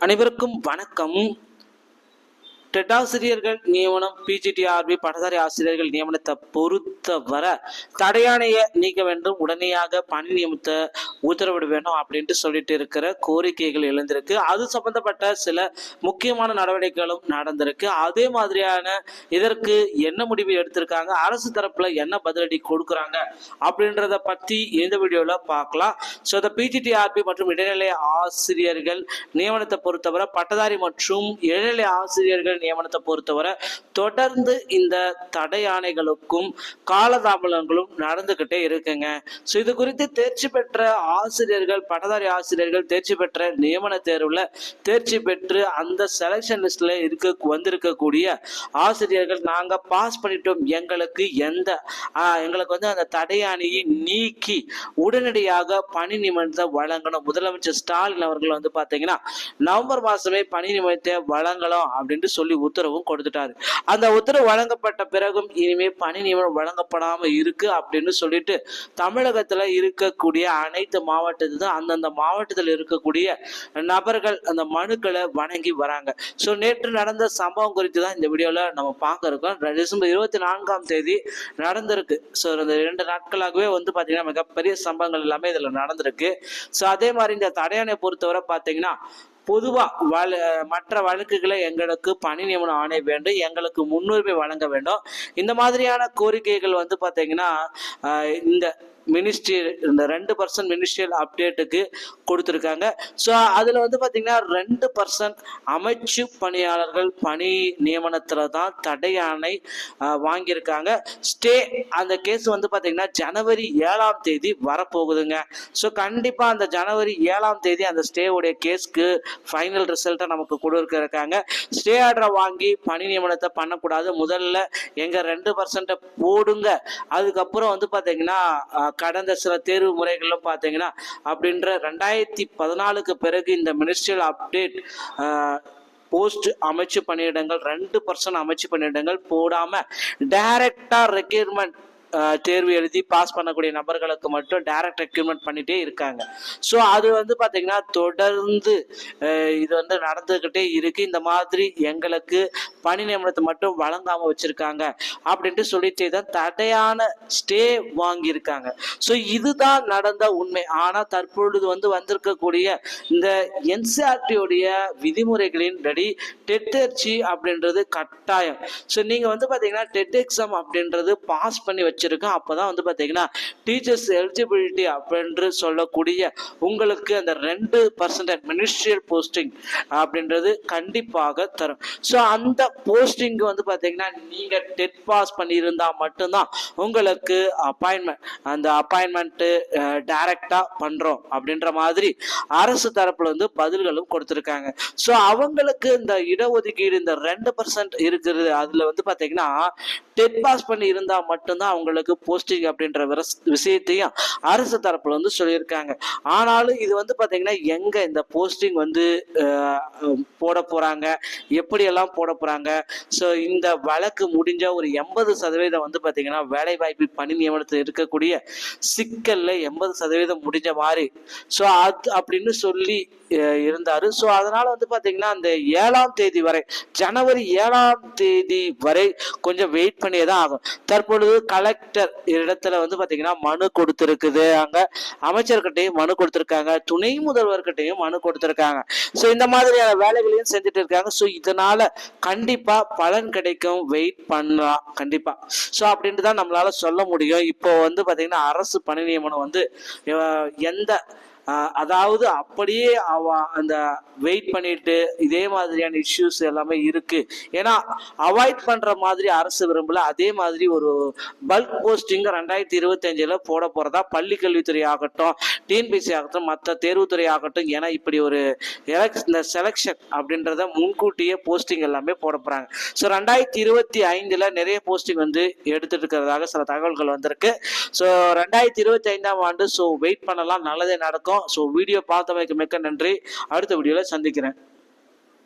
அனைவருக்கும் வணக்கம். டெட் ஆசிரியர்கள் நியமனம், பிஜிடிஆர்பி பட்டதாரி ஆசிரியர்கள் நியமனத்தை பொறுத்தவரை தடையாணையை நீக்க வேண்டும், உடனடியாக பணி நியமித்த உத்தரவிட வேண்டும் அப்படின்ட்டு சொல்லிட்டு இருக்கிற கோரிக்கைகள் எழுந்திருக்கு. அது சம்பந்தப்பட்ட சில முக்கியமான நடவடிக்கைகளும் நடந்திருக்கு. அதே மாதிரியான இதற்கு என்ன முடிவு எடுத்திருக்காங்க, அரசு தரப்புல என்ன பதிலடி கொடுக்குறாங்க அப்படின்றத பத்தி இந்த வீடியோல பார்க்கலாம். ஸோ இந்த பிஜிடிஆர்பி மற்றும் இடைநிலை ஆசிரியர்கள் நியமனத்தை பொறுத்தவரை பட்டதாரி மற்றும் இடைநிலை ஆசிரியர்கள் நியமனத்தை பொறுத்தவரை தொடர்ந்து இந்த தடையாணைகளுக்கும் காலதாமதங்களும் நடந்துகிட்டே இருக்குங்க. ஸோ இது குறித்து தேர்ச்சி பெற்ற ஆசிரியர்கள், பட்டதாரி ஆசிரியர்கள் தேர்ச்சி பெற்ற நியமன தேர்வுல தேர்ச்சி பெற்று அந்த செலக்ஷன் லிஸ்ட்ல வந்திருக்கக்கூடிய ஆசிரியர்கள் நாங்க பாஸ் பண்ணிட்டோம், எங்களுக்கு அந்த தடையாணையை நீக்கி உடனடியாக பணி நியமனத்தை வழங்கணும். முதலமைச்சர் ஸ்டாலின் அவர்கள் பாத்தீங்கன்னா நவம்பர் மாசமே பணி நியமனத்தை வழங்கலாம் அப்படின்ட்டு சொல்லி உத்தரவும் கொடுத்துட்டாரு. அந்த உத்தரவு வழங்கப்பட்ட பிறகும் இனிமே பணி நியமனம் வழங்கப்படாம இருக்கு அப்படின்னு சொல்லிட்டு தமிழகத்துல இருக்கக்கூடிய அனைத்து மாவட்டத்திலும் அந்தந்த மாவட்டத்தில் இருக்கக்கூடிய நபர்கள் அந்த மனுக்களை வணங்கி வராங்க. ஸோ நேற்று நடந்த சம்பவம் குறித்து தான் இந்த வீடியோல நம்ம பார்க்க இருக்கோம். டிசம்பர் 24 நடந்திருக்கு. ஸோ இந்த 2 நாட்களாகவே பாத்தீங்கன்னா மிகப்பெரிய சம்பவங்கள் எல்லாமே இதுல நடந்திருக்கு. ஸோ அதே மாதிரி இந்த தடையானை பொறுத்தவரை பாத்தீங்கன்னா பொதுவா மற்ற வழக்குகளை எங்களுக்கு பணி நியமன ஆணை வேண்டும், எங்களுக்கு முன்னுரிமை வழங்க வேண்டும், இந்த மாதிரியான கோரிக்கைகள் பாத்தீங்கன்னா இந்த மினிஸ்ட்ரி இந்த 2% மினிஸ்ட்ரியல் அப்டேட்டுக்கு கொடுத்துருக்காங்க. ஸோ அதில் பார்த்தீங்கன்னா 2% அமைச்சு பணியாளர்கள் பணி நியமனத்தில் தான் தடையாணை வாங்கியிருக்காங்க. ஸ்டே அந்த கேஸ் பார்த்தீங்கன்னா ஜனவரி 7 வரப்போகுதுங்க. ஸோ கண்டிப்பாக அந்த ஜனவரி 7 அந்த ஸ்டேவுடைய கேஸ்க்கு ஃபைனல் ரிசல்ட்டை நமக்கு கொடுத்துருக்காங்க. ஸ்டே ஆர்டரை வாங்கி பணி நியமனத்தை பண்ணக்கூடாது, முதல்ல எங்கள் 2% போடுங்க, அதுக்கப்புறம் பார்த்தீங்கன்னா கடந்த சில தேர்வு முறைகளும் பார்த்தீங்கன்னா அப்படின்ற 2014 பிறகு இந்த மினிஸ்ட்ரியல் அப்டேட் போஸ்ட் அமைச்சு பணியிடங்கள் 2% அமைச்சு பணியிடங்கள் போடாம டைரக்டா ரெக்யூர்மெண்ட் தேர்வு எழுதி பாஸ் பண்ணக்கூடிய நபர்களுக்கு மட்டும் டைரக்ட் ரெக்ரூட்மெண்ட் பண்ணிட்டே இருக்காங்க. ஸோ அது பார்த்தீங்கன்னா தொடர்ந்து இது நடந்துகிட்டே இருக்கு. இந்த மாதிரி எங்களுக்கு பணி நியமனத்தை மட்டும் வழங்காம வச்சிருக்காங்க அப்படின்ட்டு சொல்லிட்டு தான் தடையான ஸ்டே வாங்கியிருக்காங்க. ஸோ இதுதான் நடந்த உண்மை. ஆனால் தற்பொழுது வந்திருக்கக்கூடிய இந்த என்சிஆர்டியோடைய விதிமுறைகளின் படி டெட் தேர்ச்சி அப்படின்றது கட்டாயம். ஸோ நீங்க பார்த்தீங்கன்னா டெட் எக்ஸாம் அப்படின்றது பாஸ் பண்ணி வச்சிருக்கோம். அப்பதான் பாத்தீங்கன்னா டீச்சர்ஸ் எலிஜிபிலிட்டி அப்படின்னு சொல்லக்கூடிய உங்களுக்கு அந்த 2% மினிஸ்ட்ரியல் போஸ்டிங் அப்படின்றது கண்டிப்பாக தரும். ஸோ அந்த போஸ்டிங் பாத்தீங்கன்னா நீங்க டெட் பாஸ் பண்ணி இருந்தா மட்டும்தான் உங்களுக்கு அந்த அப்பாயின்மெண்ட் டைரக்டா பண்றோம் அப்படின்ற மாதிரி அரசு தரப்புல பதில்களும் கொடுத்திருக்காங்க. ஸோ அவங்களுக்கு இந்த இடஒதுக்கீடு இந்த 2% இருக்கிறது, அதுல பாத்தீங்கன்னா டெட் பாஸ் பண்ணி இருந்தா மட்டும்தான் அவங்களுக்கு போஸ்டிங் அப்படின்ற விஷயத்தையும் அரசு தரப்புல சொல்லியிருக்காங்க. ஆனாலும் இது பாத்தீங்கன்னா எங்க இந்த போஸ்டிங் போட போறாங்க, எப்படி எல்லாம் போட போறாங்க. ஸோ இந்த வழக்கு முடிஞ்ச ஒரு 80% பாத்தீங்கன்னா வேலை வாய்ப்பு பணி நியமனத்தில் இருக்கக்கூடிய சிக்கல்ல 80% முடிஞ்ச மாதிரி ஸோ அது அப்படின்னு சொல்லி இருந்தாரு. ஸோ அதனால பாத்தீங்கன்னா அந்த 7 வரை, ஜனவரி 7 வரை கொஞ்சம் வெயிட் பண்ணியே தான் ஆகும். தற்பொழுது கலெக்டர் இடத்துல பாத்தீங்கன்னா மனு கொடுத்திருக்குது, அங்க அமைச்சர்கிட்டையும் மனு கொடுத்திருக்காங்க, துணை முதல்வர்கிட்டையும் மனு கொடுத்திருக்காங்க. ஸோ இந்த மாதிரியான வேலைகளையும் செஞ்சுட்டு இருக்காங்க. ஸோ இதனால கண்டிப்பா பலன் கிடைக்கும், வெயிட் பண்ணலாம் கண்டிப்பா. ஸோ அப்படின்ட்டு தான் நம்மளால சொல்ல முடியும். இப்போ பாத்தீங்கன்னா அரசு பணி நியமனம் எந்த அதாவது அப்படியே அந்த வெயிட் பண்ணிட்டு இதே மாதிரியான இஷ்யூஸ் எல்லாமே இருக்கு. ஏன்னா அவாய்ட் பண்ற மாதிரி அரசு விரும்பல. அதே மாதிரி ஒரு பல்க் போஸ்டிங் 2025 போட போறதா பள்ளி கல்வித்துறை ஆகட்டும், டிஎன்பிசி ஆகட்டும், மற்ற தேர்வுத்துறை ஆகட்டும். ஏன்னா இப்படி ஒரு இந்த செலக்ஷன் அப்படின்றத முன்கூட்டியே போஸ்டிங் எல்லாமே போட போறாங்க. ஸோ 2025 நிறைய போஸ்டிங் எடுத்துட்டு இருக்கிறதாக சில தகவல்கள் வந்திருக்கு. ஸோ 2025 ஸோ வெயிட் பண்ணலாம், நல்லதே நடக்கும். ஸோ வீடியோ பார்த்தமைக்கு மிக்க நன்றி. அடுத்த வீடியோல சந்திக்கிறேன்.